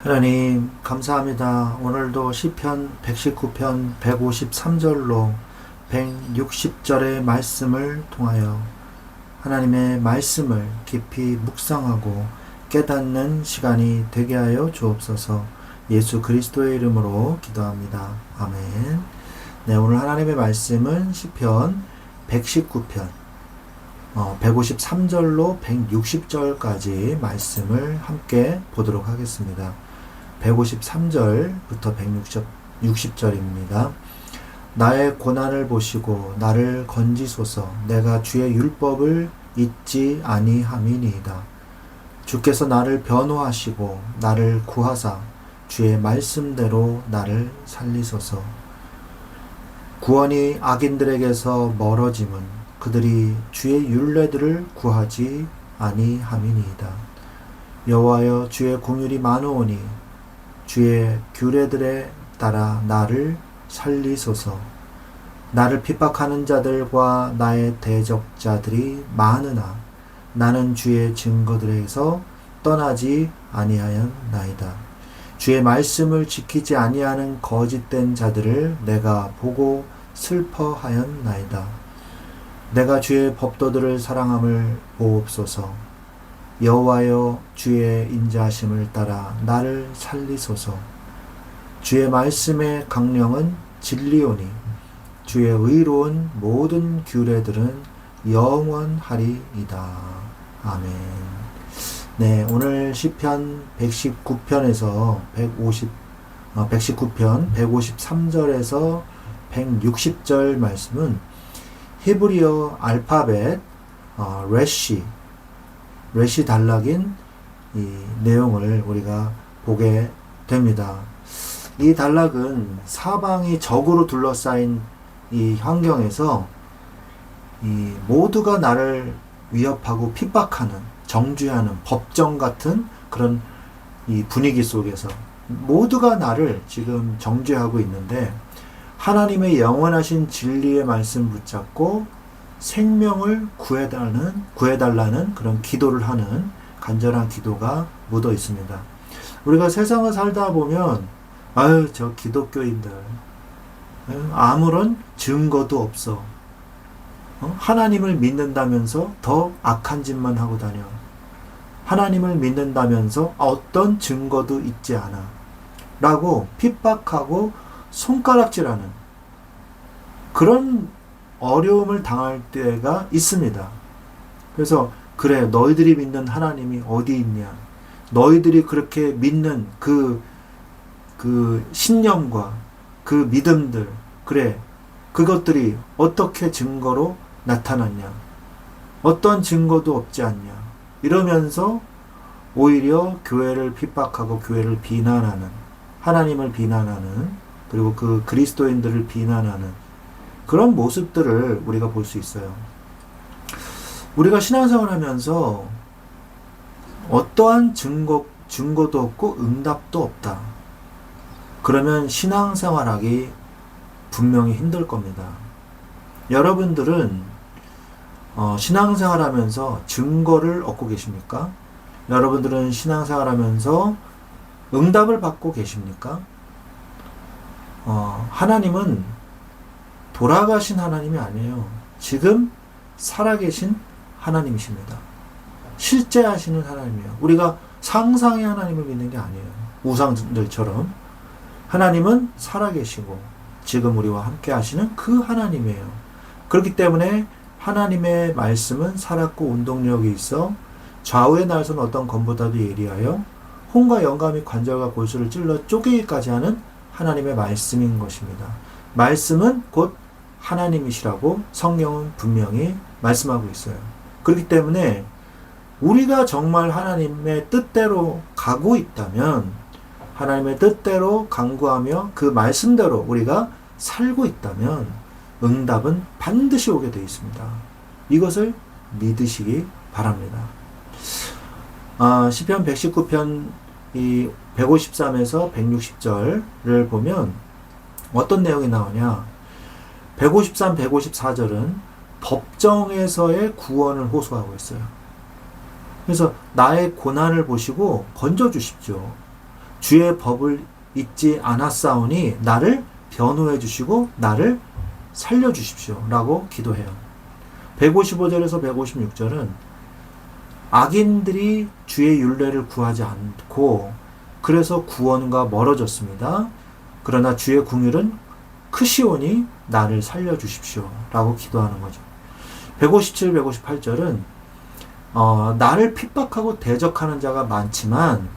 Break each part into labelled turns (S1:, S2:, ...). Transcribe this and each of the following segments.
S1: 하나님 감사합니다. 오늘도 시편 119편 153절로 160절의 말씀을 통하여 하나님의 말씀을 깊이 묵상하고 깨닫는 시간이 되게 하여 주옵소서. 예수 그리스도의 이름으로 기도합니다. 아멘. 네, 오늘 하나님의 말씀은 시편 119편 153절로 160절까지 말씀을 함께 보도록 하겠습니다. 153절부터 160절입니다. 나의 고난을 보시고 나를 건지소서. 내가 주의 율법을 잊지 아니함이니이다. 주께서 나를 변호하시고 나를 구하사 주의 말씀대로 나를 살리소서. 구원이 악인들에게서 멀어짐은 그들이 주의 율례들을 구하지 아니함이니이다. 여호와여, 주의 공율이 많으오니 주의 규례들에 따라 나를 살리소서. 나를 핍박하는 자들과 나의 대적자들이 많으나 나는 주의 증거들에서 떠나지 아니하였나이다. 주의 말씀을 지키지 아니하는 거짓된 자들을 내가 보고 슬퍼하였나이다. 내가 주의 법도들을 사랑함을 보옵소서. 여호와여, 주의 인자하심을 따라 나를 살리소서. 주의 말씀의 강령은 진리오니 주의 의로운 모든 규례들은 영원하리이다. 아멘. 네, 오늘 시편 119편에서 119편 153절에서 160절 말씀은 히브리어 알파벳 레시 단락인 이 내용을 우리가 보게 됩니다. 이 단락은 사방이 적으로 둘러싸인 이 환경에서 이 모두가 나를 위협하고 핍박하는, 정죄하는 법정 같은 그런 이 분위기 속에서 모두가 나를 지금 정죄하고 있는데, 하나님의 영원하신 진리의 말씀 붙잡고 생명을 구해달라는 그런 기도를 하는 간절한 기도가 묻어 있습니다. 우리가 세상을 살다 보면 저 기독교인들 아무런 증거도 없어. 하나님을 믿는다면서 더 악한 짓만 하고 다녀. 하나님을 믿는다면서 어떤 증거도 있지 않아. 라고 핍박하고 손가락질하는 그런 어려움을 당할 때가 있습니다. 그래서 그래, 너희들이 믿는 하나님이 어디 있냐? 너희들이 그렇게 믿는 그 신념과 그 믿음들, 그래, 그것들이 어떻게 증거로 나타났냐? 어떤 증거도 없지 않냐? 이러면서 오히려 교회를 핍박하고 교회를 비난하는, 하나님을 비난하는, 그리고 그 그리스도인들을 비난하는 그런 모습들을 우리가 볼 수 있어요. 우리가 신앙생활 하면서 어떠한 증거도 없고 응답도 없다. 그러면 신앙생활하기 분명히 힘들 겁니다. 여러분들은 신앙생활 하면서 증거를 얻고 계십니까? 여러분들은 신앙생활 하면서 응답을 받고 계십니까? 하나님은 돌아가신 하나님이 아니에요. 지금 살아계신 하나님이십니다. 실제 하시는 하나님이에요. 우리가 상상의 하나님을 믿는 게 아니에요. 우상들처럼. 하나님은 살아계시고 지금 우리와 함께 하시는 그 하나님이에요. 그렇기 때문에 하나님의 말씀은 살았고 운동력이 있어 좌우의 날선 어떤 검보다도 예리하여 혼과 영과 및 관절과 골수를 찔러 쪼개기까지 하는 하나님의 말씀인 것입니다. 말씀은 곧 하나님이시라고 성경은 분명히 말씀하고 있어요. 그렇기 때문에 우리가 정말 하나님의 뜻대로 가고 있다면, 하나님의 뜻대로 간구하며 그 말씀대로 우리가 살고 있다면 응답은 반드시 오게 되어 있습니다. 이것을 믿으시기 바랍니다. 시편 119편 153에서 160절을 보면 어떤 내용이 나오냐? 153, 154절은 법정에서의 구원을 호소하고 있어요. 그래서 나의 고난을 보시고 건져주십시오. 주의 법을 잊지 않았사오니 나를 변호해 주시고 나를 살려 주십시오 라고 기도해요. 155절에서 156절은 악인들이 주의 율례를 구하지 않고 그래서 구원과 멀어졌습니다. 그러나 주의 긍휼은 크시오니 나를 살려 주십시오 라고 기도하는 거죠. 157, 158절은 나를 핍박하고 대적하는 자가 많지만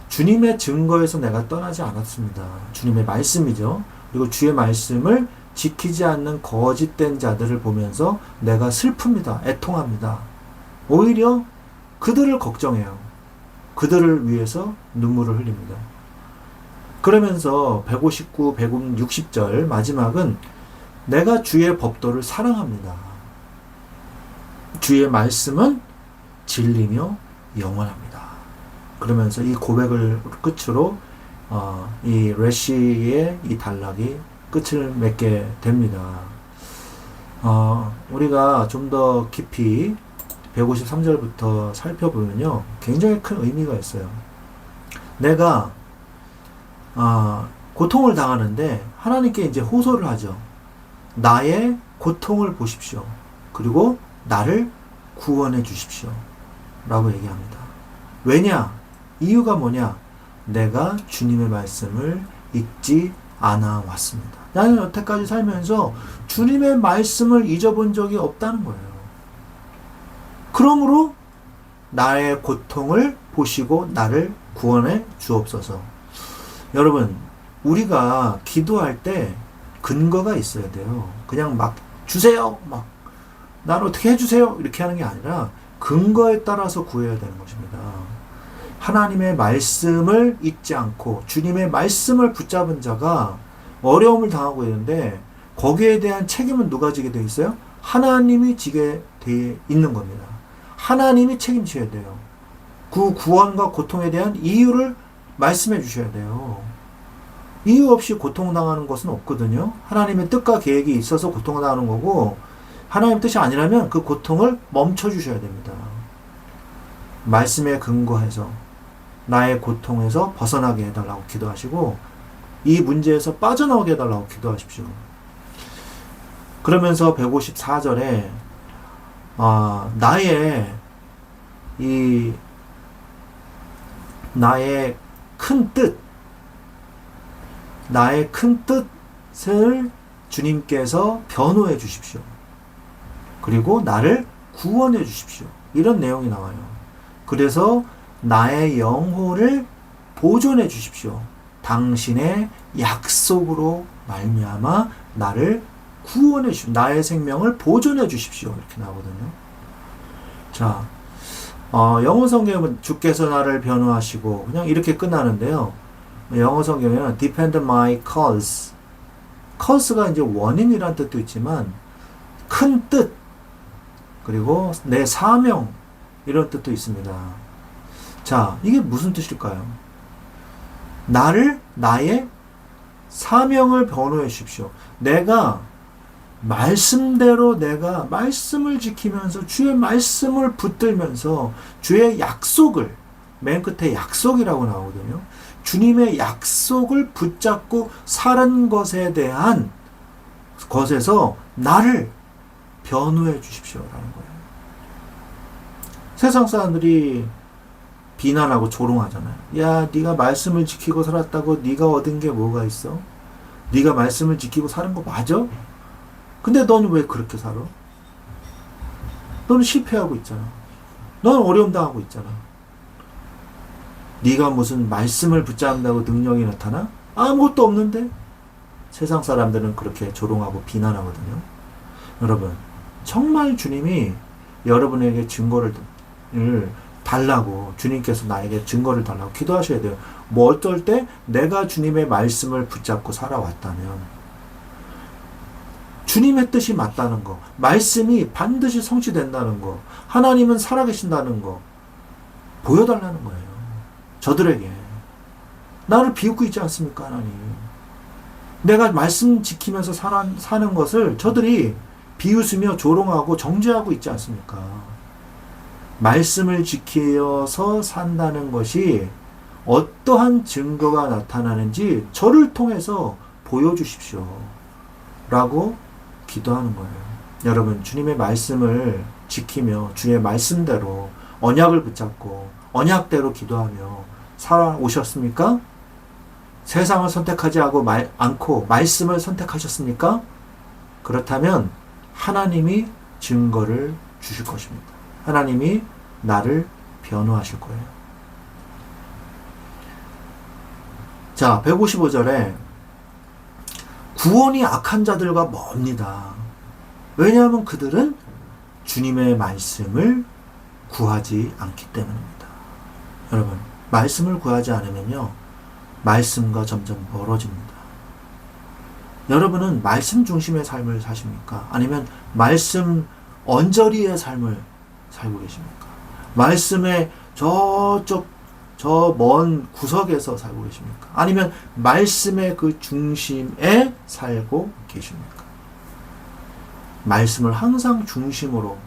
S1: 주님의 증거에서 내가 떠나지 않았습니다. 주님의 말씀이죠. 그리고 주의 말씀을 지키지 않는 거짓된 자들을 보면서 내가 슬픕니다. 애통합니다. 오히려 그들을 걱정해요. 그들을 위해서 눈물을 흘립니다. 그러면서 159, 160절 마지막은 내가 주의 법도를 사랑합니다. 주의 말씀은 진리며 영원합니다. 그러면서 이 고백을 끝으로 이 레시의 이 단락이 끝을 맺게 됩니다. 우리가 좀 더 깊이 153절부터 살펴보면요, 굉장히 큰 의미가 있어요. 내가 고통을 당하는데 하나님께 이제 호소를 하죠. 나의 고통을 보십시오. 그리고 나를 구원해 주십시오. 라고 얘기합니다. 왜냐? 이유가 뭐냐? 내가 주님의 말씀을 읽지 않아 왔습니다. 나는 여태까지 살면서 주님의 말씀을 잊어본 적이 없다는 거예요. 그러므로 나의 고통을 보시고 나를 구원해 주옵소서. 여러분, 우리가 기도할 때 근거가 있어야 돼요. 그냥 막 주세요, 막 나를 어떻게 해주세요 이렇게 하는 게 아니라 근거에 따라서 구해야 되는 것입니다. 하나님의 말씀을 잊지 않고 주님의 말씀을 붙잡은 자가 어려움을 당하고 있는데 거기에 대한 책임은 누가 지게 되어 있어요? 하나님이 지게 되어 있는 겁니다. 하나님이 책임져야 돼요. 그 구원과 고통에 대한 이유를 말씀해 주셔야 돼요. 이유 없이 고통당하는 것은 없거든요. 하나님의 뜻과 계획이 있어서 고통당하는 거고 하나님 뜻이 아니라면 그 고통을 멈춰 주셔야 됩니다. 말씀에 근거해서 나의 고통에서 벗어나게 해달라고 기도하시고 이 문제에서 빠져나오게 해달라고 기도하십시오. 그러면서 154절에 나의 큰 뜻을 주님께서 변호해 주십시오. 그리고 나를 구원해 주십시오. 이런 내용이 나와요. 그래서 나의 영혼을 보존해 주십시오. 당신의 약속으로 말미암아 나를 구원해 주십시오. 나의 생명을 보존해 주십시오. 이렇게 나오거든요. 자, 영어 성경은 주께서 나를 변호하시고 그냥 이렇게 끝나는데요. 영어 성경에는 defend my cause. cause가 이제 원인이란 뜻도 있지만 큰 뜻 그리고 내 사명 이런 뜻도 있습니다. 자, 이게 무슨 뜻일까요? 나의 사명을 변호해 주십시오. 내가 말씀대로 내가 말씀을 지키면서 주의 말씀을 붙들면서 주의 약속을 맨 끝에 약속이라고 나오거든요. 주님의 약속을 붙잡고 사는 것에 대한 것에서 나를 변호해 주십시오라는 거예요. 세상 사람들이 비난하고 조롱하잖아요. 야, 네가 말씀을 지키고 살았다고 네가 얻은 게 뭐가 있어? 네가 말씀을 지키고 사는 거 맞아? 근데 너는 왜 그렇게 살아? 너는 실패하고 있잖아. 너는 어려움 당하고 있잖아. 네가 무슨 말씀을 붙잡는다고 능력이 나타나? 아무것도 없는데? 세상 사람들은 그렇게 조롱하고 비난하거든요. 여러분, 정말 주님이 여러분에게 증거를 달라고, 주님께서 나에게 증거를 달라고 기도하셔야 돼요. 뭐 어떨 때 내가 주님의 말씀을 붙잡고 살아왔다면 주님의 뜻이 맞다는 거, 말씀이 반드시 성취된다는 거, 하나님은 살아계신다는 거 보여달라는 거예요. 저들에게. 나를 비웃고 있지 않습니까, 하나님? 내가 말씀 지키면서 사는 것을 저들이 비웃으며 조롱하고 정죄하고 있지 않습니까? 말씀을 지키어서 산다는 것이 어떠한 증거가 나타나는지 저를 통해서 보여주십시오. 라고 기도하는 거예요. 여러분, 주님의 말씀을 지키며 주의 말씀대로 언약을 붙잡고 언약대로 기도하며 살아오셨습니까? 세상을 선택하지 않고 말씀을 선택하셨습니까? 그렇다면 하나님이 증거를 주실 것입니다. 하나님이 나를 변호하실 거예요. 자, 155절에 구원이 악한 자들과 멉니다. 왜냐하면 그들은 주님의 말씀을 구하지 않기 때문입니다. 여러분, 말씀을 구하지 않으면요, 말씀과 점점 멀어집니다. 여러분은 말씀 중심의 삶을 사십니까? 아니면 말씀 언저리의 삶을 살고 계십니까? 말씀의 저 먼 구석에서 살고 계십니까? 아니면 말씀의 그 중심에 살고 계십니까? 말씀을 항상 중심으로,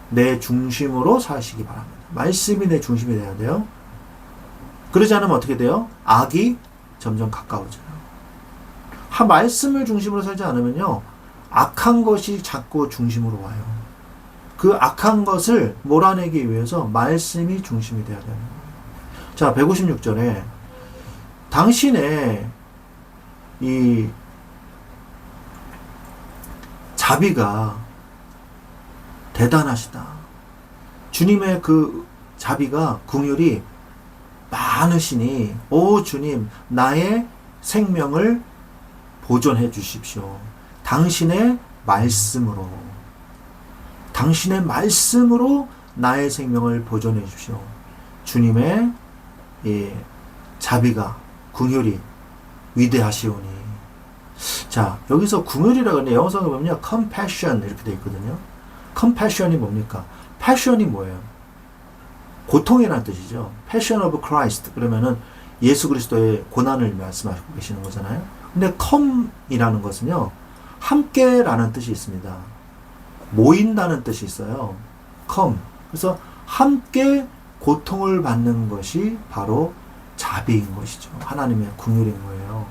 S1: 내 중심으로 사시기 바랍니다. 말씀이 내 중심이 돼야 돼요. 그러지 않으면 어떻게 돼요? 악이 점점 가까워져요. 말씀을 중심으로 살지 않으면요, 악한 것이 자꾸 중심으로 와요. 그 악한 것을 몰아내기 위해서 말씀이 중심이 돼야 되는 거예요. 자, 156절에 당신의 이 자비가 대단하시다. 주님의 그 자비가, 긍휼이 많으시니 오 주님, 나의 생명을 보존해 주십시오. 당신의 말씀으로 나의 생명을 보존해 주십시오. 주님의 자비가, 긍휼이 위대하시오니. 자, 여기서 긍휼이라고 하는데 영어성에 보면요, compassion 이렇게 되어 있거든요. compassion이 뭡니까? passion이 뭐예요? 고통이라는 뜻이죠. passion of Christ 그러면은 예수 그리스도의 고난을 말씀하고 계시는 거잖아요. 근데 come이라는 것은요, 함께라는 뜻이 있습니다. 모인다는 뜻이 있어요. come. 그래서 함께 고통을 받는 것이 바로 자비인 것이죠. 하나님의 긍휼인 거예요.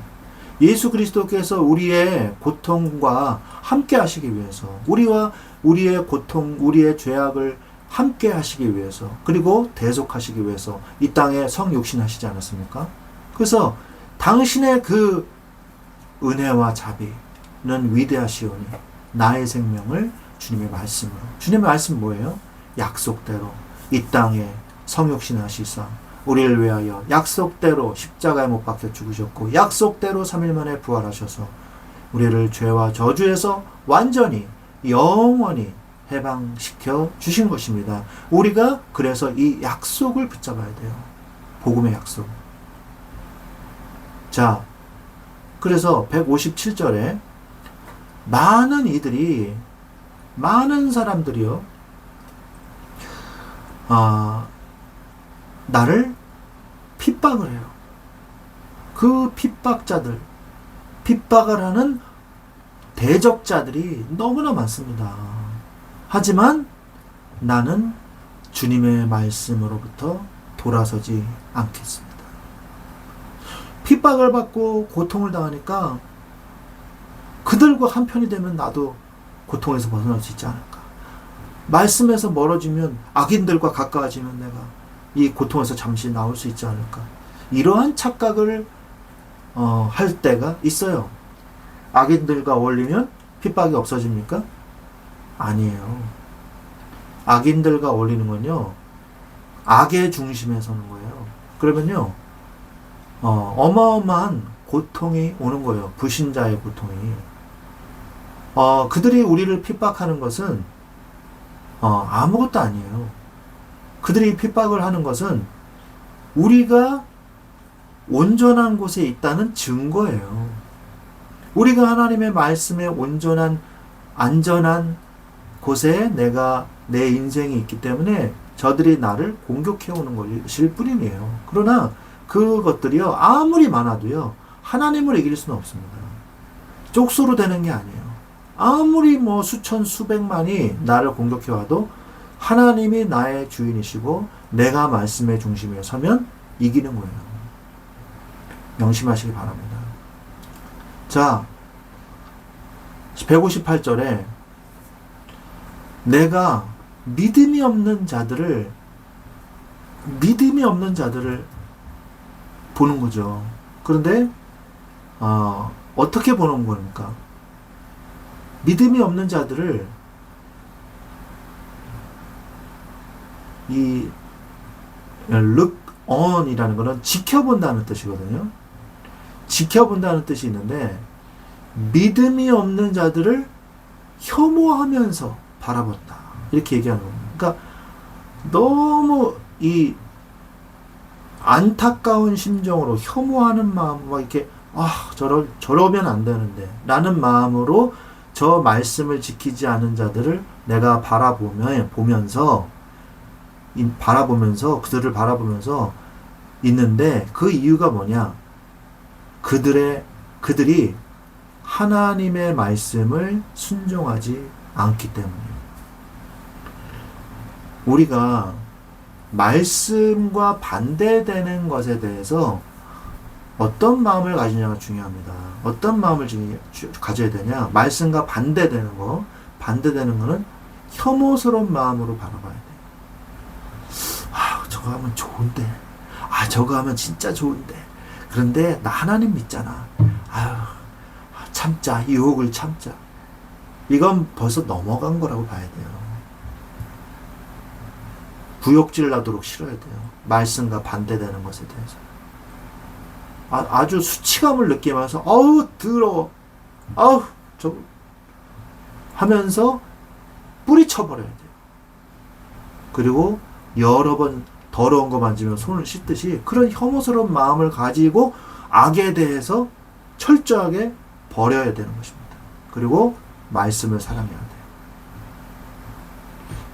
S1: 예수 그리스도께서 우리의 고통과 함께 하시기 위해서, 우리의 고통, 우리의 죄악을 함께 하시기 위해서, 그리고 대속하시기 위해서 이 땅에 성육신하시지 않았습니까? 그래서 당신의 그 은혜와 자비는 위대하시오니 나의 생명을 주님의 말씀으로. 주님의 말씀 뭐예요? 약속대로 이 땅에 성육신하시사 우리를 위하여 약속대로 십자가에 못 박혀 죽으셨고 약속대로 3일 만에 부활하셔서 우리를 죄와 저주에서 완전히 영원히 해방시켜 주신 것입니다. 우리가 그래서 이 약속을 붙잡아야 돼요. 복음의 약속. 자, 그래서 157절에 많은 사람들이요, 나를 핍박을 해요. 그 핍박을 하는 대적자들이 너무나 많습니다. 하지만 나는 주님의 말씀으로부터 돌아서지 않겠습니다. 핍박을 받고 고통을 당하니까 그들과 한편이 되면 나도 고통에서 벗어날 수 있지 않을까. 말씀에서 멀어지면, 악인들과 가까워지면 내가 이 고통에서 잠시 나올 수 있지 않을까. 이러한 착각을 할 때가 있어요. 악인들과 어울리면 핍박이 없어집니까? 아니에요. 악인들과 어울리는 건요, 악의 중심에 서는 거예요. 그러면요, 어마어마한 고통이 오는 거예요. 불신자의 고통이. 그들이 우리를 핍박하는 것은 아무것도 아니에요. 그들이 핍박을 하는 것은 우리가 온전한 곳에 있다는 증거예요. 우리가 하나님의 말씀에 온전한, 안전한 곳에 내 인생이 있기 때문에 저들이 나를 공격해오는 것일 뿐이에요. 그러나 그것들이요, 아무리 많아도요, 하나님을 이길 수는 없습니다. 쪽수로 되는 게 아니에요. 아무리 수천, 수백만이 나를 공격해와도 하나님이 나의 주인이시고 내가 말씀의 중심에 서면 이기는 거예요. 명심하시기 바랍니다. 자, 158절에 내가 믿음이 없는 자들을 보는 거죠. 그런데 어떻게 보는 겁니까? 믿음이 없는 자들을 이 look on이라는 것은 지켜본다는 뜻이거든요. 지켜본다는 뜻이 있는데 믿음이 없는 자들을 혐오하면서 바라본다. 이렇게 얘기하는 겁니다. 그러니까 너무 이 안타까운 심정으로 혐오하는 마음, 막 이렇게 저러면 안 되는데 라는 마음으로 저 말씀을 지키지 않은 자들을 내가 바라보면서 그들을 바라보면서 있는데 그 이유가 뭐냐? 그들이 하나님의 말씀을 순종하지 않기 때문이에요. 우리가 말씀과 반대되는 것에 대해서 어떤 마음을 가지냐가 중요합니다. 어떤 마음을 가져야 되냐? 말씀과 반대되는 거는 혐오스러운 마음으로 바라봐야 돼요. 저거 하면 좋은데. 저거 하면 진짜 좋은데. 그런데 나 하나님 믿잖아. 참자. 유혹을 참자. 이건 벌써 넘어간 거라고 봐야 돼요. 구역질 나도록 싫어야 돼요. 말씀과 반대되는 것에 대해서. 아주 수치감을 느끼면서 더러워. 저거 하면서 뿌리쳐버려야 돼요. 그리고 여러 번 더러운 거 만지면 손을 씻듯이 그런 혐오스러운 마음을 가지고 악에 대해서 철저하게 버려야 되는 것입니다. 그리고 말씀을 사랑해야 돼요.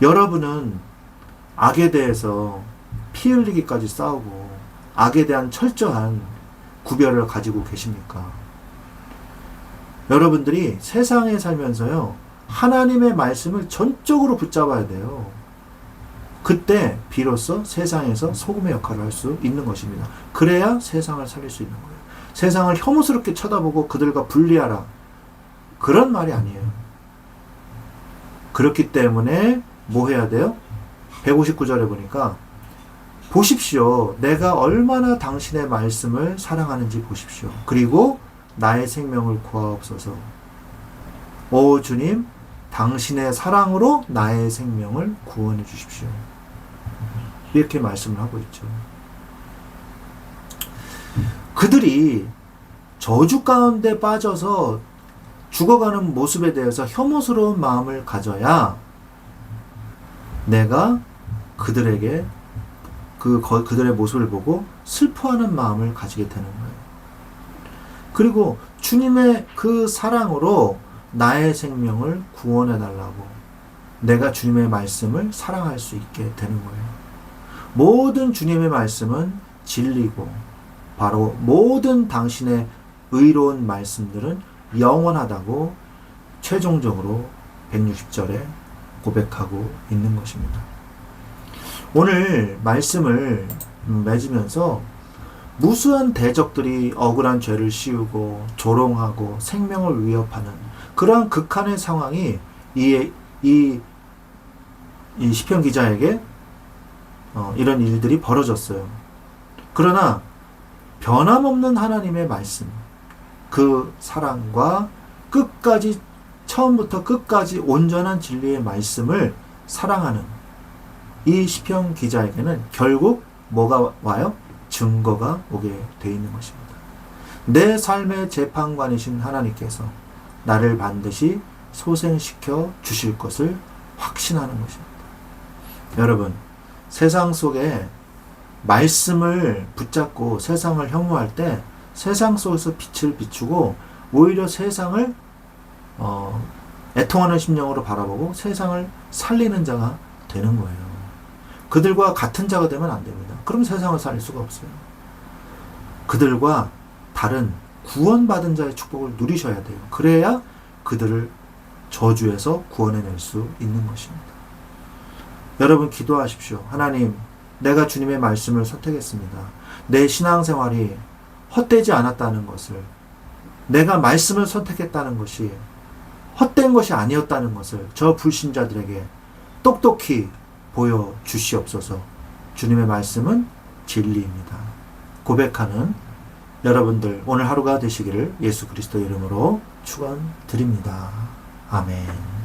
S1: 여러분은 악에 대해서 피 흘리기까지 싸우고 악에 대한 철저한 구별을 가지고 계십니까? 여러분들이 세상에 살면서요, 하나님의 말씀을 전적으로 붙잡아야 돼요. 그때 비로소 세상에서 소금의 역할을 할 수 있는 것입니다. 그래야 세상을 살릴 수 있는 거예요. 세상을 혐오스럽게 쳐다보고 그들과 분리하라. 그런 말이 아니에요. 그렇기 때문에 뭐 해야 돼요? 159절에 보니까 보십시오. 내가 얼마나 당신의 말씀을 사랑하는지 보십시오. 그리고 나의 생명을 구하옵소서. 오 주님, 당신의 사랑으로 나의 생명을 구원해 주십시오. 이렇게 말씀을 하고 있죠. 그들이 저주 가운데 빠져서 죽어가는 모습에 대해서 혐오스러운 마음을 가져야 내가 그들에게 그들의 모습을 보고 슬퍼하는 마음을 가지게 되는 거예요. 그리고 주님의 그 사랑으로 나의 생명을 구원해 달라고 내가 주님의 말씀을 사랑할 수 있게 되는 거예요. 모든 주님의 말씀은 진리고 바로 모든 당신의 의로운 말씀들은 영원하다고 최종적으로 160절에 고백하고 있는 것입니다. 오늘 말씀을 맺으면서 무수한 대적들이 억울한 죄를 씌우고 조롱하고 생명을 위협하는 그러한 극한의 상황이 이 시편 기자에게 이런 일들이 벌어졌어요. 그러나 변함없는 하나님의 말씀, 그 사랑과 끝까지 처음부터 끝까지 온전한 진리의 말씀을 사랑하는 이 시편 기자에게는 결국 뭐가 와요? 증거가 오게 돼 있는 것입니다. 내 삶의 재판관이신 하나님께서 나를 반드시 소생시켜 주실 것을 확신하는 것입니다. 여러분, 세상 속에 말씀을 붙잡고 세상을 혐오할 때 세상 속에서 빛을 비추고 오히려 세상을 애통하는 심령으로 바라보고 세상을 살리는 자가 되는 거예요. 그들과 같은 자가 되면 안 됩니다. 그럼 세상을 살릴 수가 없어요. 그들과 다른 구원받은 자의 축복을 누리셔야 돼요. 그래야 그들을 저주에서 구원해낼 수 있는 것입니다. 여러분 기도하십시오. 하나님, 내가 주님의 말씀을 선택했습니다. 내 신앙생활이 헛되지 않았다는 것을, 내가 말씀을 선택했다는 것이 헛된 것이 아니었다는 것을 저 불신자들에게 똑똑히 보여주시옵소서. 주님의 말씀은 진리입니다. 고백하는 여러분들 오늘 하루가 되시기를 예수 그리스도 이름으로 축원드립니다. 아멘.